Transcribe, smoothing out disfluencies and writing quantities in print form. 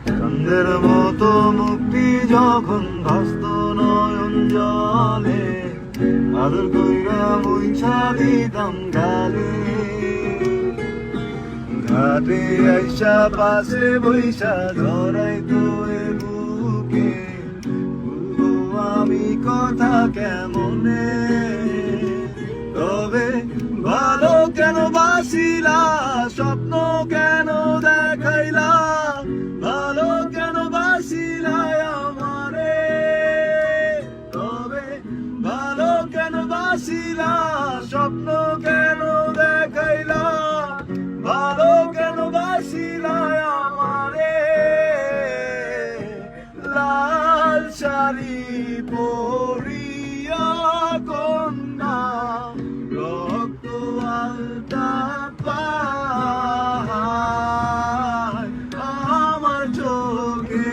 চন্দ্রের মতো মুক্তি যখন ভাস্ত নয়ন জলে, আদর কইরা মুইছা দিতাম গালে। ঘাটে আইসা পাশে বৈশা ধরাই তো এ বুকে, বলবো আমি কথা কেমনে। তবে ভালো কেন বাসিলা, স্বপ্ন কেন দেখাইলা, ভালো কেন বাসিলা আমারে। তবে ভালো কেন বাসিলা, স্বপ্ন কেন দেখাইলা, ভালো কেন বাসিলা আমারে। লাল শাড়ি পরিয়া কন্যা, রক্ত আলতা পায়, আমার চোখে